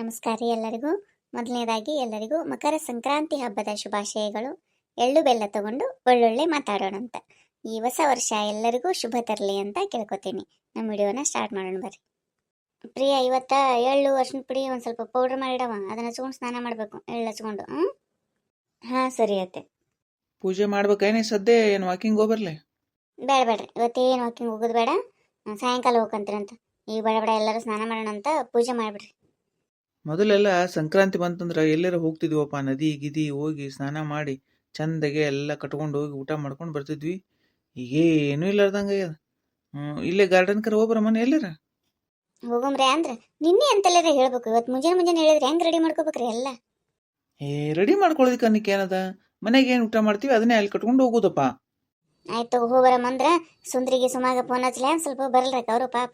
ನಮಸ್ಕಾರ ರೀ ಎಲ್ಲರಿಗೂ. ಮೊದಲನೇದಾಗಿ ಎಲ್ಲರಿಗೂ ಮಕರ ಸಂಕ್ರಾಂತಿ ಹಬ್ಬದ ಶುಭಾಶಯಗಳು. ಎಳ್ಳು ಬೆಲ್ಲ ತಗೊಂಡು ಒಳ್ಳೊಳ್ಳೆ ಮಾತಾಡೋಣ ಅಂತ. ಈ ಹೊಸ ವರ್ಷ ಎಲ್ಲರಿಗೂ ಶುಭ ತರಲಿ ಅಂತ ಕೇಳ್ಕೊತೀನಿ. ನಮ್ಮ ವಿಡಿಯೋನ ಸ್ಟಾರ್ಟ್ ಮಾಡೋಣ ಬರ್ರಿ. ಪ್ರಿಯ, ಇವತ್ತ ಎಳ್ಳು ಅರ್ಶಿನ ಪುಡಿ ಒಂದು ಸ್ವಲ್ಪ ಪೌಡ್ರ್ ಮಾಡಿಡವ, ಅದನ್ನ ಹಚ್ಕೊಂಡು ಸ್ನಾನ ಮಾಡಬೇಕು. ಎಳ್ಳು ಹಚ್ಕೊಂಡು. ಹಾಂ ಸರಿ ಅತ್ತೆ. ಪೂಜೆ ಮಾಡ್ಬೇಕೇನಿ ಸದ್ಯ? ಏನು ವಾಕಿಂಗ್ ಹೋಗ್ಬರ್ಲೆ? ಬೇಡ್ರಿ, ಇವತ್ತೇನು ವಾಕಿಂಗ್ ಹೋಗೋದು ಬೇಡ, ಸಾಯಂಕಾಲ ಹೋಗ್ಕಂತೀರಂತ. ಈಗ ಬೇಡ ಬೇಡ, ಎಲ್ಲರೂ ಸ್ನಾನ ಮಾಡೋಣ ಅಂತ ಪೂಜೆ ಮಾಡಿಬಿಡ್ರಿ. ಮೊದಲೆಲ್ಲ ಸಂಕ್ರಾಂತಿ ಬಂತಂದ್ರೆ ಎಲ್ಲರೂ ಹೋಗ್ತಿದ್ವಪ್ಪ, ನದಿ ಗಿದಿ ಹೋಗಿ ಸ್ನಾನ ಮಾಡಿ ಚಂದಗೆ ಎಲ್ಲ ಕಟ್ಕೊಂಡು ಹೋಗಿ ಊಟ ಮಾಡ್ಕೊಂಡು ಬರ್ತಿದ್ವಿ. ಈಗೇನು ಇಲ್ಲಾರ್ದಂಗೆ ಆಗ್ಯದ. ಇಲ್ಲೇ ಗಾರ್ಡನ್ ಕರ್ ಹೋಗ್ಬರಮ್ಮನ ಎಲ್ಲರ ಹೋಗಮ್ರಿ ಅಂದ್ರೆ ನಿನ್ನೆ ಅಂತೆಲ್ಲರ ಹೇಳ್ಬೇಕು. ಇವತ್ತು ಮುಂಜಾನೆ ಹೇಳಿದ್ರೆ ಹೆಂಗ್ ರೆಡಿ ಮಾಡ್ಕೋಬೇಕ್ರಿ ಎಲ್ಲ? ರೆಡಿ ಮಾಡ್ಕೊಳ್ಳೋದಕ್ಕೆ ಅನ್ನಕ್ಕೆ ಏನದ? ಮನೆಗೆ ಏನು ಊಟ ಮಾಡ್ತೀವಿ ಅದನ್ನೇ ಅಲ್ಲಿ ಕಟ್ಕೊಂಡು ಹೋಗೋದಪ್ಪ. ಆಯ್ತು ಹೋಗ್ಬರಮ್ಮಂದ್ರ ಸುಂದ್ರಿಗೆ ಸುಮಾಗ ಫೋನ್ ಹಚ್ಚಲ, ಸ್ವಲ್ಪ ಬರಲ್ರಕ್ಕ ಅವರು ಪಾಪ.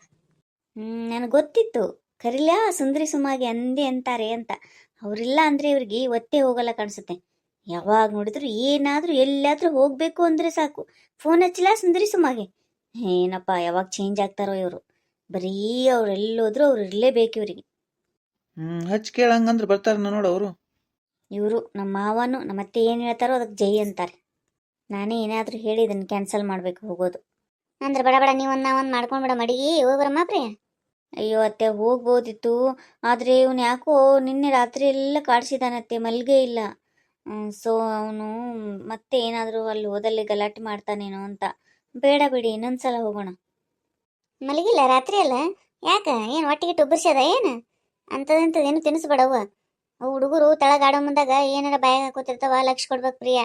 ನನಗೆ ಗೊತ್ತಿತ್ತು ಕರಿಲ ಸುಂದ್ರಿ ಸುಮಾಗೆ ಅಂದೆ ಅಂತಾರೆ ಅಂತ. ಅವರಿಲ್ಲ ಅಂದ್ರೆ ಇವ್ರಿಗೆ ಒತ್ತೆ ಹೋಗಲ್ಲ ಕಾಣಿಸುತ್ತೆ. ಯಾವಾಗ ನೋಡಿದ್ರು ಏನಾದ್ರೂ ಎಲ್ಲಾದ್ರೂ ಹೋಗ್ಬೇಕು ಅಂದ್ರೆ ಸಾಕು, ಫೋನ್ ಹಚ್ಚಲ ಸುಂದರಿ ಸುಮಾಗೆ. ಏನಪ್ಪ ಯಾವಾಗ ಚೇಂಜ್ ಆಗ್ತಾರೋ ಇವರು. ಬರೀ ಅವ್ರೆಲ್ಲೋದ್ರು ಅವ್ರು ಇರ್ಲೇಬೇಕು ಇವ್ರಿಗೆ. ಹಚ್ ಕೇಳಂಗಂದ್ರೆ ಬರ್ತಾರ ನೋಡು ಅವರು. ಇವರು ನಮ್ಮ ಮಾವನು ನಮ್ಮತ್ತೆ ಏನು ಹೇಳ್ತಾರೋ ಅದಕ್ಕೆ ಜೈ ಅಂತಾರೆ. ನಾನೇ ಏನಾದರೂ ಹೇಳಿ ಇದನ್ನು ಕ್ಯಾನ್ಸಲ್ ಮಾಡಬೇಕು ಹೋಗೋದು ಅಂದ್ರೆ. ಬಡ ಬಡ ನೀವೊಂದು ನಾವೊಂದು ಮಾಡ್ಕೊಂಡ್ಬಿಡ ಮಡಿಗೆ ಹೋಗ್ಬರಮ್ಮ ಪ್ರಿಯ. ಅಯ್ಯೋ ಅತ್ತೆ ಹೋಗ್ಬೋದಿತ್ತು, ಆದರೆ ಇವನು ಯಾಕೋ ನಿನ್ನೆ ರಾತ್ರಿ ಎಲ್ಲ ಕಾಡಿಸಿದಾನತ್ತೆ, ಮಲ್ಗೆ ಇಲ್ಲ. ಸೊ ಅವನು ಮತ್ತೆ ಏನಾದರೂ ಅಲ್ಲಿ ಹೋದಲ್ಲಿ ಗಲಾಟೆ ಮಾಡ್ತಾನೇನೋ ಅಂತ. ಬೇಡ ಬಿಡಿ, ಇನ್ನೊಂದ್ಸಲ ಹೋಗೋಣ. ಮಲಗಿಲ್ಲ ರಾತ್ರಿ ಅಲ್ಲ? ಯಾಕ ಏನು ಒಟ್ಟಿಗೆ ಟೊಬ್ಬರ್ಸ್ಯದ ಏನು? ಅಂಥದ್ದೇನು ತಿನ್ನಿಸ್ಬೇಡವ್ವ. ಅವು ಹುಡುಗರು ತಳಗಾಡೋ ಮುಂದಾಗ ಏನಾರ ಬಾಯಾಗ ಹಾಕೋತಿರ್ತಾವ, ಲಕ್ಷ ಕೊಡ್ಬೇಕು ಪ್ರಿಯ.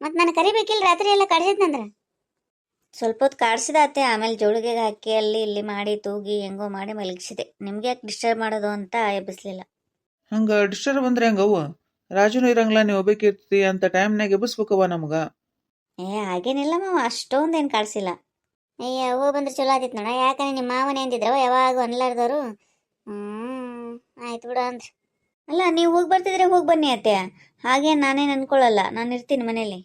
ಮತ್ತು ನಾನು ಕರಿಬೇಕಿಲ್ಲ ರಾತ್ರಿ ಎಲ್ಲ ಕಾಡ್ಸಿದ್ನಂದ್ರೆ? ಸ್ವಲ್ಪ ಹೊತ್ತು ಕಾಡಿಸಿದ ಅತ್ತೆ, ಆಮೇಲೆ ಜೋಳಿಗೆ ಹಾಕಿ ಅಲ್ಲಿ ಇಲ್ಲಿ ಮಾಡಿ ತೂಗಿ ಹೆಂಗೋ ಮಾಡಿ ಮಲಗಿಸಿದೆ. ನಿಮ್ಗೆ ಯಾಕೆ ಡಿಸ್ಟರ್ಬ್ ಮಾಡೋದು ಅಂತ ಎಬ್ಬಿಸ್ಲಿಲ್ಲ. ಹಂಗೆ ಡಿಸ್ಟರ್ಬ್ ಅಂದ್ರೆ ಹೆಂಗವ್ವ? ರಾಜುನು ಇರಂಗಿಲ್ಲ, ನೀವು ಒಬ್ಬಾಕಿರ್ತಿ ಅಂತ ಟೈಮ್ನಾಗ ಎಬ್ಬಿಸ್ಬೇಕವ್ವ ನಮ್ಗ. ಹಾಗೇನಿಲ್ಲ ಮಾವ, ಅಷ್ಟೊಂದೇನು ಕಾಡಿಸಿಲ್ಲ. ಅಯ್ಯ ಹೋಗಿ ಬಂದ್ರೆ ಚಲೋ ಆತಿತ್ತು ನೋಡ. ಯಾಕಂದ್ರೆ ನಿಮ್ಮ ಮಾವನೇ ಅಂದಿದ್ರವ ಯಾವಾಗ ಅನ್ಲಾರ್ದವರು. ಆಯ್ತು ಬಿಡು ಅಂದ್ರೆ. ಅಲ್ಲ ನೀವು ಹೋಗಿ ಬರ್ತಿದ್ರೆ ಹೋಗಿ ಬನ್ನಿ ಅತ್ತೆ, ಹಾಗೆ ನಾನೇನು ಅನ್ಕೊಳ್ಳಲ್ಲ, ನಾನು ಇರ್ತೀನಿ ಮನೇಲಿ.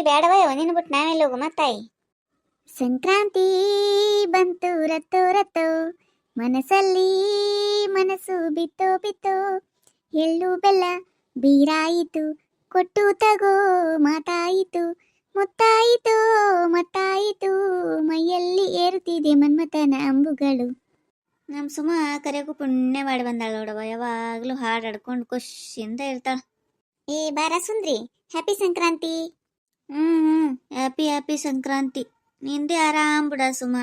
ಬೇಡವ, ನೀನು ಬಿಟ್ಟು ನಾವೆಲ್ಲ ಹೋಗು ಮತ್ತಾಯಿ. ಸಂಕ್ರಾಂತಿ ಬಂತು ರತ್ತೋ ರತ್ತೋ, ಮನಸ್ಸಲ್ಲಿ ಮನಸ್ಸು ಬಿತ್ತೋ ಬಿತ್ತೋ, ಎಳ್ಳು ಬೆಲ್ಲ ಬೀರಾಯಿತು, ಕೊಟ್ಟು ತಗೋ ಮಾತಾಯಿತು, ಮುತ್ತಾಯಿತು ಮತ್ತಾಯಿತು, ಮೈಯಲ್ಲಿ ಏರುತ್ತಿದೆ ಮನ್ಮಥನ ಅಂಬುಗಳು. ನಮ್ಮ ಸುಮ ಕರೆಗೂ ಪುಣ್ಯ ಮಾಡಿ ಬಂದಾಳ ನೋಡವ, ಯಾವಾಗಲೂ ಹಾಡು ಹಾಡ್ಕೊಂಡು ಖುಷಿಯಿಂದ ಇರ್ತಾಳ. ಬಾರ ಸುಂದ್ರಿ, ಹ್ಯಾಪಿ ಸಂಕ್ರಾಂತಿ. ಹ್ಯಾಪಿ ಸಂಕ್ರಾಂತಿ. ನಿಂದೆ ಆರಾಮ್ ಬಿಡ ಸುಮ.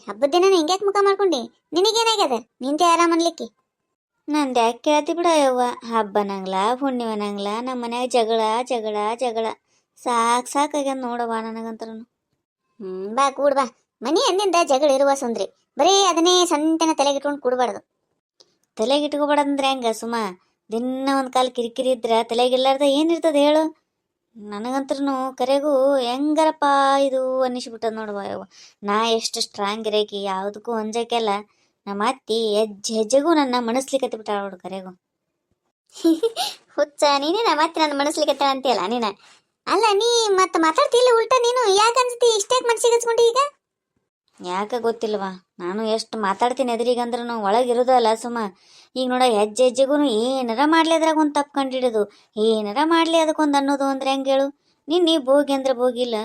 ಹಬ್ಬದ ದಿನ ಹಿಂಗ್ಯಾಕೆ ಮುಖ ಮಾಡ್ಕೊಂಡಿ? ನಿನಗೇನಾಗ್ಯದ? ನಿಂದೆ ಆರಾಮ್ ಅನ್ಲಿಕ್ಕೆ. ನಂದು ಯಾಕೆ ಕೇಳ್ತಿ ಬಿಡ ಯವ್ವ. ಹಬ್ಬನಂಗ್ಲ ಹುಣ್ಣಿಮೆನಂಗ್ಲ ನಮ್ಮ ಮನ್ಯಾಗ ಜಗಳ ಜಗಳ ಜಗಳ ಸಾಕಾಗ್ಯದ ನೋಡವ್ವ ನನಗಂತರೂ. ಬಾ ಕೂಡ್ ಬಾ. ಮನಿ ಅಂದಿಂದ ಜಗಳ ಇರುವ ಸುಂದ್ರಿ, ಬರೀ ಅದನ್ನೇ ಸಂತೆನ ತಲೆಗಿಟ್ಕೊಂಡು ಕೂಡಬಾರ್ದು. ತಲೆಗಿಟ್ಕೋಬಾರ್ದಂದ್ರೆ ಹೆಂಗ ಸುಮ? ದಿನ ಒಂದು ಕಾಲ ಕಿರಿಕಿರಿ ಇದ್ರೆ ತಲೆಗಿಲ್ಲಾರ್ದ ಏನಿರ್ತದೆ ಹೇಳು? ನನಗಂತೂ ಕರೆಗೂ ಹೆಂಗಾರಪ್ಪ ಇದು ಅನ್ನಿಸ್ಬಿಟ್ಟದ ನೋಡುವ ಯವ್ವ. ನಾ ಎಷ್ಟು ಸ್ಟ್ರಾಂಗ್ ಇರೇಕಿ, ಯಾವುದಕ್ಕೂ ಹೊಂಜಕ್ಕೆಲ್ಲ. ನಮ್ಮ ಅತ್ತಿ ಹೆಜ್ಜೆಗೂ ನನ್ನ ಮನಸ್ಲಿಕತ್ತಿ ಬಿಟ್ಟಾಳ ನೋಡು ಕರೆಗೂ. ಹುಚ್ಚ ನೀನೇ ನಮ್ಮ ಅತ್ತಿ ನನ್ನ ಮನಸ್ಲಿಕತ್ತಾಳ ಅಂತೀಯಲ್ಲ ನೀನ. ಅಲ್ಲ ನೀ ಮತ್ತೆ ಮಾತಾಡ್ತಿಲ್ಲ ಉಲ್ಟಾ ನೀನು. ಯಾಕೆ ಅನ್ಸತಿ ಇಷ್ಟ್ಯಾಕೆ ಮನ್ಸಿಗೆ ಹಚ್ಕೊಂಡಿ ಈಗ? ಯಾಕೆ ಗೊತ್ತಿಲ್ವಾ, ನಾನು ಎಷ್ಟು ಮಾತಾಡ್ತೀನಿ ಎದುರಿಗಂದ್ರೂ ಒಳಗಿರೋದಲ್ಲ ಸುಮ್ಮ. ಈಗ ನೋಡ ಹೆಜ್ಜೆಗೂ ಏನಾರ ಮಾಡ್ಲಿ ಅದ್ರಾಗ ಒಂದು ತಪ್ಪು ಕಂಡಿಡೋದು, ಏನಾರ ಮಾಡ್ಲಿ ಅದಕ್ಕೊಂದು ಅನ್ನೋದು ಅಂದ್ರೆ ಹೆಂಗೆ ಹೇಳು? ನೀ ಬೋಗಿ ಅಂದ್ರೆ ಬೋಗಿಲ್ಲ,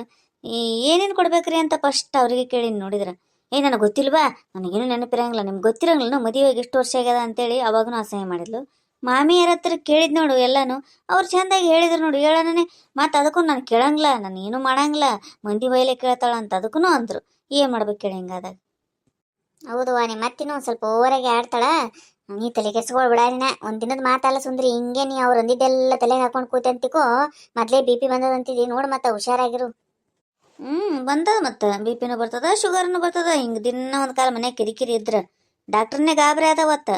ಏನೇನು ಕೊಡ್ಬೇಕ್ರಿ ಅಂತ ಫಸ್ಟ್ ಅವ್ರಿಗೆ ಕೇಳಿ ನೋಡಿದ್ರ. ನನಗೆ ಗೊತ್ತಿಲ್ವಾ, ನನಗೇನು ನೆನಪಿರಂಗಿಲ್ಲ, ನಿಮ್ಗೆ ಗೊತ್ತಿರಂಗಿಲ್ಲ, ಮದುವೆಗೆ ಎಷ್ಟು ವರ್ಷ ಆಗ್ಯದ ಅಂತೇಳಿ ಅವಾಗೂ ಅಸಹ್ಯ ಮಾಡಿದ್ಲು. ಮಾಮಿಯರ ಹತ್ರ ಕೇಳಿದ್ ನೋಡು ಎಲ್ಲಾನು, ಅವ್ರು ಚೆಂದಾಗಿ ಹೇಳಿದ್ರು ನೋಡು. ಹೇಳನೇ ಮತ್ತು ಅದಕ್ಕೂ ನಾನು ಕೇಳಂಗಿಲ್ಲ, ನಾನು ಏನು ಮಾಡಂಗಿಲ್ಲ, ಮಂದಿ ಬೈಲೆ ಕೇಳ್ತಾಳ ಅಂತ ಅದಕ್ಕೂ ಅಂದರು. ಏನು ಮಾಡ್ಬೇಕು ಕೇಳಿ ಹಿಂಗಾದಾಗ? ಹೌದವ್ವ, ನಿಮ್ಮ ಮತ್ತಿನೂ ಒಂದು ಸ್ವಲ್ಪ ಓವರಾಗಿ ಆಡ್ತಾಳ. ನೀ ತಲೆ ಕೆಡ್ಸ್ಕೊಳ್ಬಿಡ. ಒಂದು ದಿನದ ಮಾತಲ್ಲ ಸುಂದ್ರಿ, ಹಿಂಗೆ ನೀ ಅವ್ರು ಅಂದಿದ್ದೆಲ್ಲ ತಲೆಗೆ ಹಾಕೊಂಡು ಕೂತಂತಿಕೋ ಮೊದಲೇ BP ಬಂದದಂತಿದ್ದಿ ನೋಡು. ಮತ್ತೆ ಹುಷಾರಾಗಿರು. ಬಂದದ, ಮತ್ತೆ BP ಬರ್ತದ, ಶುಗರ್ನು ಬರ್ತದ. ಹಿಂಗೆ ದಿನ ಒಂದು ಕಾಲ ಮನೆ ಕಿರಿಕಿರಿ ಇದ್ರೆ ಡಾಕ್ಟ್ರನ್ನೇ ಗಾಬರಿ ಅದಾವತ್ತ.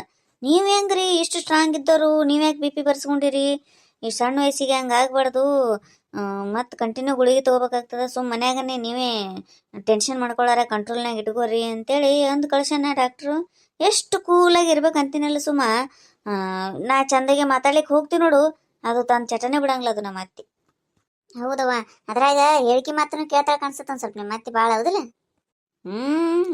ನೀವು ಹೆಂಗ್ರಿ ಇಷ್ಟು ಸ್ಟ್ರಾಂಗ್ ಇದ್ದವರು, ನೀವ್ಯಾಕೆ BP ಬರ್ಸ್ಕೊಂಡಿರಿ? ಈ ಸಣ್ಣ ವಯಸ್ಸಿಗೆ ಹಂಗೆ ಆಗ್ಬಾರ್ದು, ಮತ್ತು ಕಂಟಿನ್ಯೂ ಗುಳಿಗೆ ತೊಗೋಬೇಕಾಗ್ತದೆ. ಮನ್ಯಾಗನೇ ನೀವೇ ಟೆನ್ಷನ್ ಮಾಡ್ಕೊಳ್ಳಾರ, ಕಂಟ್ರೋಲ್ನಾಗ ಇಟ್ಕೋರಿ ಅಂತೇಳಿ ಅಂದು ಕಳ್ಸಣ ಡಾಕ್ಟ್ರು. ಎಷ್ಟು ಕೂಲಾಗಿ ಇರ್ಬೇಕು ಅಂತೀನಲ್ಲ ಸುಮ್ಮ. ನಾ ಚಂದಾಗೆ ಮಾತಾಡ್ಲಿಕ್ಕೆ ಹೋಗ್ತೀವಿ ನೋಡು, ಅದು ತಾನು ಚಟನೆ ಬಿಡಂಗಿಲ್ಲ ಅದು ನಮ್ಮ ಅತ್ತಿ. ಹೌದವ್ವ, ಅದ್ರಾಗ ಹೇಳಿಕೆ ಮಾತ್ರ ಕೇಳ್ತಾಳ ಕಾಣಿಸುತ್ತೆ ಒಂದು ಸ್ವಲ್ಪ ನಿಮ್ಮ ಅತ್ತಿ ಭಾಳ. ಹೌದಿಲ್ಲ?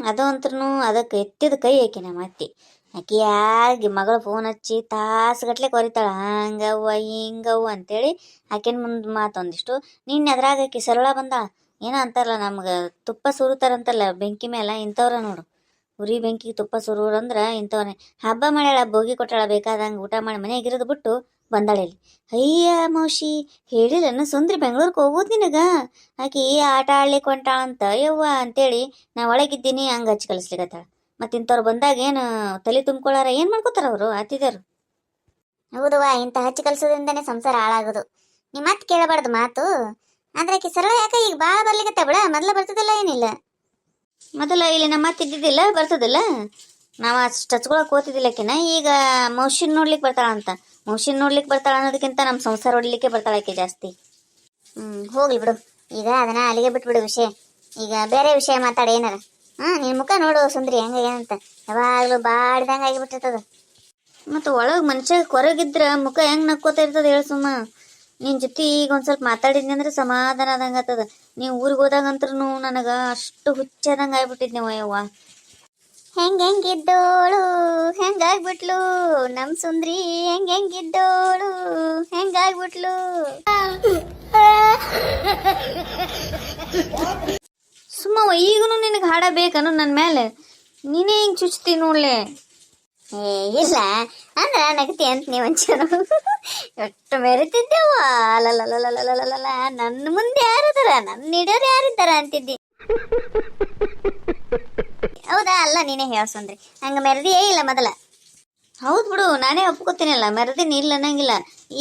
ಅದು ಅಂತೂ ಅದಕ್ಕೆ ಎತ್ತಿದ ಕೈ ಆಕಿ ನಮ್ಮ ಅತ್ತಿ. ಆಕಿ ಯಾರಿಗೆ ಮಗಳು ಫೋನ್ ಹಚ್ಚಿ ತಾಸುಗಟ್ಲೆ ಕೊರಿತಾಳ ಹಂಗವ್ವ ಹಿಂಗವ್ವ ಅಂತೇಳಿ ಆಕಿನ ಮುಂದೆ ಮಾತೊಂದಿಷ್ಟು. ನಿನ್ನೆ ಅದ್ರಾಗ ಆಕಿ ಸರಳ ಬಂದಾಳ. ಏನೋ ಅಂತಾರಲ್ಲ ನಮ್ಗೆ ತುಪ್ಪ ಸುರುತಾರಂತಲ್ಲ ಬೆಂಕಿ ಮೇಲೆ, ಇಂಥವ್ರ ನೋಡು. ಉರಿ ಬೆಂಕಿಗೆ ತುಪ್ಪ ಸುರುವ್ರಂದ್ರೆ ಇಂಥವನೇ. ಹಬ್ಬ ಮಾಡ್ಯಾಳ, ಬೋಗಿ ಕೊಟ್ಟಾಳ, ಬೇಕಾದಂಗೆ ಊಟ ಮಾಡಿ ಮನೆಯಾಗಿರೋದು ಬಿಟ್ಟು ಬಂದಾಳ ಇಲ್ಲಿ. ಅಯ್ಯ ಮೌಶಿ ಹೇಳಿಲ್ಲನ ಸುಂದ್ರಿ ಬೆಂಗ್ಳೂರ್ಗೆ ಹೋಗೋದು ನಿನಗ, ಆಕಿ ಆಟ ಆಡ್ಲಿಕ್ಕೆ ಹೊಂಟಾಳಂತ ಯವ್ವ ಅಂತೇಳಿ ನಾ ಒಳಗಿದ್ದೀನಿ ಹಂಗೆ ಹಚ್ಚಿ ಕಲಿಸ್ಲಿಕತ್ತಾಳ. ಮತ್ತು ಇಂಥವ್ರು ಬಂದಾಗ ಏನು ತಲೆ ತುಂಬ್ಕೊಳ್ಳಾರ, ಏನು ಮಾಡ್ಕೋತಾರ ಅವರು ಅತಿಥರು. ಹೌದವ್ವ, ಇಂಥ ಹಚ್ಚಿ ಕಲಿಸೋದ್ರಿಂದನೇ ಸಂಸಾರ ಹಾಳಾಗೋದು. ನಿಮ್ಮ ಮಾತು ಕೇಳಬಾರ್ದು ಮಾತು. ಅಂದ್ರೆ ಆಕಿ ಸರಳ ಯಾಕೆ ಈಗ ಭಾಳ ಬರ್ಲಿಕತ್ತ ಬಿಡ, ಮೊದಲ ಬರ್ತದಿಲ್ಲ ಏನಿಲ್ಲ. ಮೊದಲ ಇಲ್ಲಿ ನಮ್ಮ ಮಾತು ಇದ್ದಿದ್ದಿಲ್ಲ, ಬರ್ತದಿಲ್ಲ. ನಾವು ಅಷ್ಟು ಹಚ್ಕೊಳಕ್ಕೆ ಓದ್ತಿದ್ದಿಲ್ಲ ಆಕಿನ. ಈಗ ಮೌಶಿನ್ ನೋಡ್ಲಿಕ್ಕೆ ಬರ್ತಾಳಂತ. ಮೌಶಿನ್ ನೋಡ್ಲಿಕ್ಕೆ ಬರ್ತಾಳ ಅನ್ನೋದಕ್ಕಿಂತ ನಮ್ಮ ಸಂಸಾರ ಹೊಡ್ಲಿಕ್ಕೆ ಬರ್ತಾಳ ಆಕೆ ಜಾಸ್ತಿ. ಹೋಗ್ಲಿ ಬಿಡು, ಈಗ ಅದನ್ನ ಅಲ್ಲಿಗೆ ಬಿಟ್ಬಿಡು ವಿಷಯ. ಈಗ ಬೇರೆ ವಿಷಯ ಮಾತಾಡಿ ಏನಾರ. ನಿನ್ನ ಮುಖ ನೋಡು ಸುಂದ್ರಿ ಹೆಂಗ ಏನಂತ, ಯಾವಾಗಲೂ ಬಾಡ್ದಂಗೆ ಆಗಿಬಿಟ್ಟಿರ್ತದ. ಮತ್ತು ಒಳಗೆ ಮನುಷ್ಯ ಹೊರಗಿದ್ರ ಮುಖ ಹೆಂಗೆ ನಕ್ಕೋತಾ ಇರ್ತದ ಹೇಳು ಸುಮ್ಮ. ನಿನ್ನ ಜೊತೆ ಈಗ ಒಂದು ಸ್ವಲ್ಪ ಮಾತಾಡಿದ್ನಿ ಅಂದ್ರೆ ಸಮಾಧಾನ ಆದಂಗೆ ಆಗ್ತದ. ನೀವು ಊರಿಗೆ ಹೋದಾಗಂತ್ರೂ ನನಗೆ ಅಷ್ಟು ಹುಚ್ಚದಂಗೆ ಆಗ್ಬಿಟ್ಟಿದ್ನಿ ಯವ್ವ. ಹೆಂಗಿದ್ದೋಳು ಹೆಂಗಾಗ್ಬಿಟ್ಲು ನಮ್ಮ ಸುಂದ್ರಿ, ಹೆಂಗಿದ್ದೋಳು ಹೆಂಗಾಗ್ಬಿಟ್ಲು. ಸುಮ್ಮವ ಈಗನು ನಿನಗೆ ಹಾಡ ಬೇಕನ್ನು ನನ್ನ ಮೇಲೆ, ನೀನೇ ಹಿಂಗೆ ಚುಚ್ತಿ ನೋಡ್ಲೆ. ಇಲ್ಲ ಅಂದ್ರೆ ನಗತಿ ಅಂತ ನೀವು ಒಂಚೂರು ಎಷ್ಟು ಮೆರಿತಿದ್ದೆವ. ಅಲ್ಲಲ್ಲ ನನ್ನ ಮುಂದೆ ಯಾರಿದಾರ, ನನ್ನ ಹಿಡಿಯೋರು ಯಾರಿದ್ದಾರ ಅಂತಿದ್ದಿ. ಹೌದಾ? ಅಲ್ಲ ನೀನೇ ಹೇಳ್ಸಂದ್ರಿ ಹಂಗೆ ಮೆರೆದಿಯೇ ಇಲ್ಲ ಮೊದಲ. ಹೌದು ಬಿಡು, ನಾನೇ ಒಪ್ಕೋತೀನಲ್ಲ, ಮೆರೆದಿನಿ ಇಲ್ಲ ಅನ್ನಂಗಿಲ್ಲ.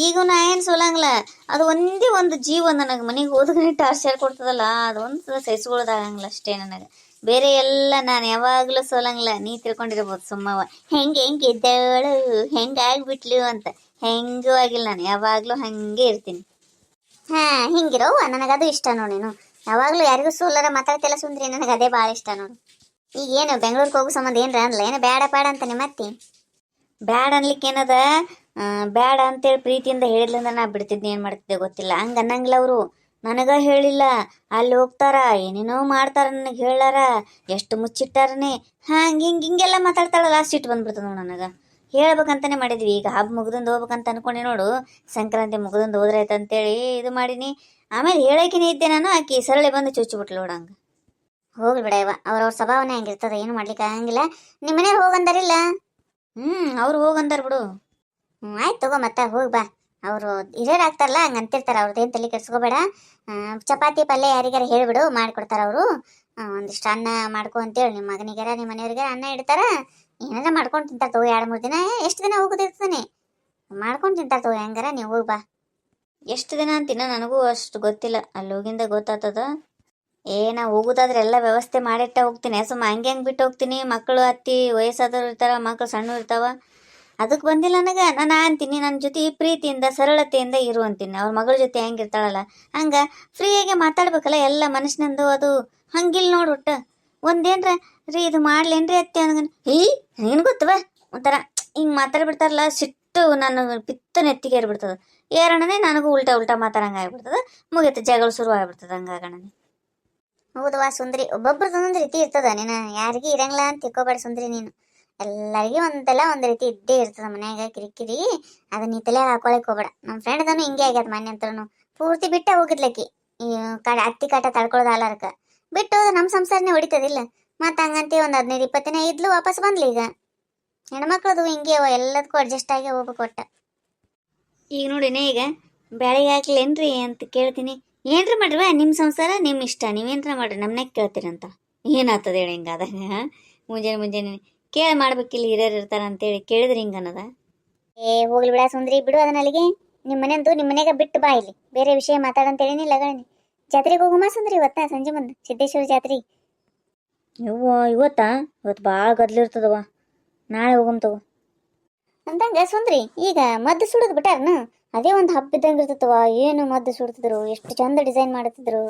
ಈಗ ನಾ ಏನು ಸೋಲಂಗಿಲ್ಲ. ಅದು ಒಂದೇ ಒಂದು ಜೀವ ನನಗೆ ಮನೆಗೆ ಹೋದ್ರೆ ಟಾರ್ಚರ್ ಕೊಡ್ತದಲ್ಲ, ಅದು ಒಂದು ಸಹಿಸ್ಕೊಳ್ಳೋದಾಗಂಗಿಲ್ಲ ಅಷ್ಟೇ ನನಗೆ. ಬೇರೆ ಎಲ್ಲ ನಾನು ಯಾವಾಗಲೂ ಸೋಲಂಗಿಲ್ಲ. ನೀ ತಿಳ್ಕೊಂಡಿರ್ಬೋದು ಸುಮ್ಮವ ಹೆಂಗಿದ್ದವಳು ಹೆಂಗಾಗ್ಬಿಟ್ಲು ಅಂತ. ಹೆಂಗೂ ಆಗಿಲ್ಲ, ನಾನು ಯಾವಾಗಲೂ ಹಾಗೆ ಇರ್ತೀನಿ. ಹಿಂಗಿರೋವ ನನಗದು ಇಷ್ಟ ನೋಡಿ. ನೀನು ಯಾವಾಗಲೂ ಯಾರಿಗೂ ಸೋಲರ ಮಾತಾಡ್ತಿಲ್ಲ ಸುಂದ್ರಿ, ನನಗೆ ಅದೇ ಭಾಳ ಇಷ್ಟ ನೋಡು. ಈಗ ಏನು ಬೆಂಗ್ಳೂರಿಗೆ ಹೋಗೋ ಸಂಬಂಧ ಏನ್ರ ಅನ್ಲ ಏನೋ ಬೇಡ ಬೇಡ ಅಂತ ನಿಮ್ಮತ್ತಿ? ಬ್ಯಾಡ ಅನ್ಲಿಕ್ಕೆ ಏನದ, ಬ್ಯಾಡ ಅಂತೇಳಿ ಪ್ರೀತಿಯಿಂದ ಹೇಳಿದ್ಲಿಂದ ನಾ ಬಿಡ್ತಿದ್ನಿ. ಏನು ಮಾಡ್ತಿದ್ದೆ ಗೊತ್ತಿಲ್ಲ. ಹಂಗೆ ಅನ್ನಂಗಿಲ್ಲ ಅವರು. ನನಗ ಹೇಳಿಲ್ಲ, ಅಲ್ಲಿ ಹೋಗ್ತಾರ ಏನೇನೋ ಮಾಡ್ತಾರ, ನನಗೆ ಹೇಳಾರ, ಎಷ್ಟು ಮುಚ್ಚಿಟ್ಟಾರನೇ. ಹಿಂಗೆಲ್ಲ ಮಾತಾಡ್ತಾಳಲ್ಲ, ಸಿಟ್ಟು ಬಂದ್ಬಿಡ್ತದ ನೋಡು ನನಗೆ. ಹೇಳ್ಬೇಕಂತಾನೆ ಮಾಡಿದ್ವಿ. ಈಗ ಹಬ್ಬ ಮುಗ್ದಿಂದ ಹೋಗ್ಬೇಕಂತ ಅನ್ಕೊಂಡೆ ನೋಡು. ಸಂಕ್ರಾಂತಿ ಮುಗ್ದಿಂದ ಹೋದ್ರಾಯ್ತು ಅಂತೇಳಿ ಇದು ಮಾಡೀನಿ. ಆಮೇಲೆ ಹೇಳೋಕಿನೇ ಇದ್ದೆ ನಾನು, ಆಕಿ ಸರಳಿ ಬಂದು ಚುಚ್ಚಿಬಿಟ್ಲು ನೋಡಂಗೆ. ಹೋಗ್ಲಿ ಬಿಡ ಇವ, ಅವ್ರವ್ರ ಸ್ವಭಾವನೇ ಹಂಗಿರ್ತದ, ಏನು ಮಾಡ್ಲಿಕ್ಕೆ ಆಗಂಗಿಲ್ಲ. ನಿಮ್ಮ ಮನೆಯವ್ರು ಹೋಗಂದಾರಿಲ್ಲ? ಅವ್ರು ಹೋಗಂದಾರ ಬಿಡು. ಆಯ್ತು ತಗೋ, ಮತ್ತೆ ಹೋಗಿ ಬಾ. ಅವರು ಹಿರಿಯರು ಆಗ್ತಾರಲ್ಲ ಹಂಗೆ ಅಂತಿರ್ತಾರೆ, ಅವ್ರದ್ದೇನು ತಲೆ ಕೆಡ್ಸ್ಕೋಬೇಡ. ಚಪಾತಿ ಪಲ್ಯ ಯಾರಿಗಾರ ಹೇಳಿಬಿಡು, ಮಾಡಿಕೊಡ್ತಾರೆ ಅವರು. ಒಂದಿಷ್ಟು ಅನ್ನ ಮಾಡ್ಕೊ ಅಂತೇಳಿ ನಿಮ್ಮ ಮಗನಿಗಾರ ನಿಮ್ಮ ಮನೆಯವ್ರಿಗಾರ ಅನ್ನ ಇಡ್ತಾರ. ಏನಾರ ಮಾಡ್ಕೊಂಡು ತಿಂತಾರೆ ತಗೋ. 2-3 ದಿನ, ಎಷ್ಟು ದಿನ ಹೋಗೋದಿರ್ತಾನೆ ಮಾಡ್ಕೊಂಡು ತಿಂತಾರೆ ತಗೋ. ಹೆಂಗಾರ ನೀವು ಹೋಗಿ ಬಾ. ಎಷ್ಟು ದಿನ ಅಂತಿನ ನನಗೂ ಅಷ್ಟು ಗೊತ್ತಿಲ್ಲ, ಅಲ್ಲಿ ಹೋಗಿಂದ ಗೊತ್ತಾಗ್ತದ. ನಾ ಹೋಗೋದಾದ್ರೆ ಎಲ್ಲ ವ್ಯವಸ್ಥೆ ಮಾಡಿಟ್ಟ ಹೋಗ್ತೀನಿ. ಸುಮ್ಮ ಹಂಗೆ ಬಿಟ್ಟು ಹೋಗ್ತೀನಿ. ಮಕ್ಕಳು ಅತ್ತಿ ವಯಸ್ಸಾದವ್ರು ಇರ್ತಾರ, ಮಕ್ಕಳು ಸಣ್ಣ ಇರ್ತಾವ. ಅದಕ್ಕೆ ಬಂದಿಲ್ಲ ನನಗೆ. ನಾನು ಅಂತೀನಿ ನನ್ನ ಜೊತೆ ಪ್ರೀತಿಯಿಂದ ಸರಳತೆಯಿಂದ ಇರು ಅಂತೀನಿ. ಅವ್ರ ಮಗಳ ಜೊತೆ ಹೆಂಗಿರ್ತಾಳಲ್ಲ ಹಂಗೆ ಫ್ರೀಯಾಗಿ ಮಾತಾಡ್ಬೇಕಲ್ಲ, ಎಲ್ಲ ಮನುಷ್ಯನಂದು ಅದು. ಹಂಗಿಲ್ಲ ನೋಡು ಒಟ್ಟು. ಒಂದೇನ್ರ ರೀ ಇದು ಮಾಡ್ಲೇನ್ರಿ ಅತ್ತೆ ಅನ್ಗನ್ ಏನು ಗೊತ್ತವ ಒಂಥರ ಹಿಂಗೆ ಮಾತಾಡ್ಬಿಡ್ತಾರಲ್ಲ, ಸಿಟ್ಟು ನಾನು ಪಿತ್ತ ನೆತ್ತಿಗೆ ಏರ್ಬಿಡ್ತದ. ಏರಣನೇ ನನಗೂ ಉಲ್ಟಾ ಮಾತಾಡಂಗೆ ಆಗ್ಬಿಡ್ತದ. ಮುಗಿಯುತ್ತೆ, ಜಗಳ ಶುರು ಆಗ್ಬಿಡ್ತದ ಹಂಗಾಗಣನೆ. ಹೌದವಾ ಸುಂದ್ರಿ, ಒಬ್ಬೊಬ್ರದ್ದು ಒಂದೊಂದು ರೀತಿ ಇರ್ತದ. ನೀನು ಯಾರಿಗೂ ಇರಂಗಿಲ್ಲ ಅಂತ ತಿಳ್ಕೊಬೇಡ ಸುಂದ್ರಿ. ನೀನು ಎಲ್ಲರಿಗೂ ಒಂದು ರೀತಿ ಇದ್ದೇ ಇರ್ತದ ಮನ್ಯಾಗ ಕಿರಿಕಿರಿ. ಅದನ್ನ ನೀ ತಲೆಯಾಗ ಹಾಕೊಳಕ್ ಹೋಗ್ಬೇಡ. ನಮ್ಮ ಫ್ರೆಂಡ್ದನು ಹಿಂಗೆ ಆಗ್ಯದ. ಮನೆ ಅಂತೂ ಪೂರ್ತಿ ಬಿಟ್ಟ ಹೋಗಿದ್ಲಕ್ಕಿ. ಈ ಅತ್ತಿ ಕಾಟ ತಡ್ಕೊಳ್ಳೋದು ಅಲ್ಲಾರಕ ಬಿಟ್ಟು ಹೋದ್ರೆ ನಮ್ಮ ಸಂಸಾರನೇ ಹೊಡಿತದಿಲ್ಲ. ಮತ್ತೆ ಹಂಗಂತೆ ಒಂದು 15-20 ದಿನ ಇದ್ಲು, ವಾಪಸ್ ಬಂದ್ಲಿ. ಈಗ ಹೆಣ್ಮಕ್ಳದು ಹಿಂಗೆ ಎಲ್ಲದಕ್ಕೂ ಅಡ್ಜಸ್ಟ್ ಆಗಿ ಹೋಗ್ಬೇಕು ಒಟ್ಟ. ಈಗ ನೋಡಿನೇ, ಈಗ ಬ್ಯಾಳಿಗೆ ಹಾಕ್ಲೇನ್ರಿ ಅಂತ ಕೇಳ್ತೀನಿ. ಏನ್ರ ಮಾಡ್ರಿವ ನಿಮ್ಮ ಸಂಸಾರ ನಿಮ್ಮ ಇಷ್ಟ, ನೀವೇನ್ರ ಮಾಡ್ರಿ, ನಮ್ಮನ್ಯಾಗ ಕೇಳ್ತೀರಂತ. ಏನಾಗ್ತದ ಹೇಳಿ ಹಿಂಗಾದಾಗ? ಮುಂಜಾನೆ ಕೇಳಿ ಮಾಡ್ಬೇಕಿಲ್ಲ, ಹಿರಿಯರು ಇರ್ತಾರ ಅಂತೇಳಿ ಕೇಳಿದ್ರಿ ಹಿಂಗೆ ಅನ್ನೋದ? ಹೋಗ್ಲಿ ಬಿಡ ಸುಂದ್ರಿ, ಬಿಡು ಅದನ್ನ ಅಲ್ಲಿಗೆ. ನಿಮ್ಮ ಮನೆಯಂದು ನಿಮ್ಮ ಮನೆಯಾಗ ಬಿಟ್ಟು ಬಾ. ಇಲ್ಲಿ ಬೇರೆ ವಿಷಯ ಮಾತಾಡಂತೇಳಿನಿ. ಲಗಣಿ ಜಾತ್ರೆಗೆ ಹೋಗುಮ ಸುಂದ್ರಿ, ಇವತ್ತ ಸಂಜೆ ಮುಂದೆ ಸಿದ್ದೇಶ್ವರ ಜಾತ್ರೆ. ಇವತ್ತು ಭಾಳ ಗದ್ಲಿರ್ತದವ. ನಾಳೆ ಹೋಗಮ್ ತಗೋ. ಅಂದಂಗ ಸುಂದ್ರಿ, ಈಗ ಮದ್ದು ಸುಡೋದು ಬಿಟ್ಟಾರನ? ಅದೇ ಒಂದು ಹಬ್ಬ ಇದ್ದಂಗೆ ಇರ್ತತವ. ಏನು ಮದ್ದು ಸುಡ್ತಿದ್ರು, ಎಷ್ಟು ಚಂದ ಡಿಸೈನ್ ಮಾಡ್ತಿದ್ರು.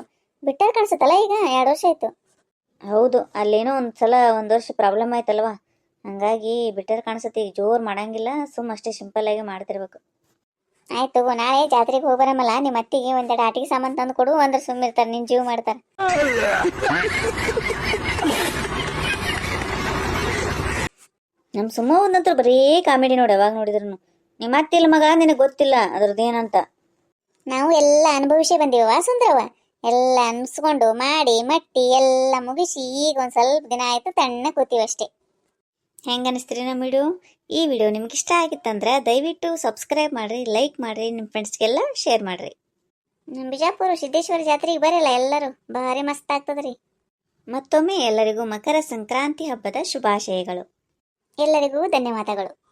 ಬಿಟ್ಟಾರ ಕಾಣಿಸುತ್ತಲ್ಲ ಈಗ 2 ವರ್ಷ ಆಯ್ತು. ಹೌದು, ಅಲ್ಲೇನೋ ಒಂದು ವರ್ಷ ಪ್ರಾಬ್ಲಮ್ ಆಯ್ತಲ್ವ, ಹಂಗಾಗಿ ಬಿಟ್ಟಾರ ಕಾಣಿಸುತ್ತೆ. ಈಗ ಜೋರು ಮಾಡಂಗಿಲ್ಲ, ಅಷ್ಟೇ ಸಿಂಪಲ್ ಆಗಿ ಮಾಡ್ತಿರ್ಬೇಕು. ಆಯ್ತು, ನಾಳೆ ಜಾತ್ರೆಗೆ ಹೋಗಿ ಬರಮಲ್ಲ. ನಿಮ್ಮ ಅತ್ತಿಗೆ ಒಂದೆರಡು ಆಟಿಗೆ ಸಾಮಾನು ತಂದು ಕೊಡು, ಅಂದ್ರೆ ಸುಮ್ಮಿರ್ತಾರೆ, ನಿನ್ನ ಜೀವ ಮಾಡ್ತಾರೆ. ನಮ್ಮ ಸುಮ್ಮ ಒಂದಂತೂ ಬರೀ ಕಾಮಿಡಿ ನೋಡಿ ಯಾವಾಗ ನೋಡಿದ್ರು. ನಿಮ್ಮ ಅತ್ತಿಲ್ಲ ಮಗ, ನಿನಗೆ ಗೊತ್ತಿಲ್ಲ ಅದ್ರದ್ದೇನಂತ. ನಾವು ಎಲ್ಲ ಅನುಭವಿಸೇ ಬಂದೀವ ಸುಂದ್ರವ. ಎಲ್ಲ ಅನ್ಸ್ಕೊಂಡು ಮಾಡಿ ಮಟ್ಟಿ ಎಲ್ಲ ಮುಗಿಸಿ ಈಗ ಒಂದು ಸ್ವಲ್ಪ ದಿನ ಆಯ್ತು ತಣ್ಣ ಕೂತೀವಷ್ಟೇ. ಹೆಂಗೆ ಅನಿಸ್ತೀರಿ ನಮ್ಮ ವಿಡಿಯೋ? ಈ ವಿಡಿಯೋ ನಿಮ್ಗೆ ಇಷ್ಟ ಆಗಿತ್ತಂದ್ರೆ ದಯವಿಟ್ಟು ಸಬ್ಸ್ಕ್ರೈಬ್ ಮಾಡಿರಿ, ಲೈಕ್ ಮಾಡಿರಿ, ನಿಮ್ಮ ಫ್ರೆಂಡ್ಸ್ಗೆಲ್ಲ ಶೇರ್ ಮಾಡಿರಿ. ನಮ್ಮ ಬಿಜಾಪುರ ಸಿದ್ದೇಶ್ವರ ಜಾತ್ರೆಗೆ ಬರಲ್ಲ ಎಲ್ಲರೂ, ಭಾರಿ ಮಸ್ತ್ ಆಗ್ತದ್ರಿ. ಮತ್ತೊಮ್ಮೆ ಎಲ್ಲರಿಗೂ ಮಕರ ಸಂಕ್ರಾಂತಿ ಹಬ್ಬದ ಶುಭಾಶಯಗಳು. ಎಲ್ಲರಿಗೂ ಧನ್ಯವಾದಗಳು.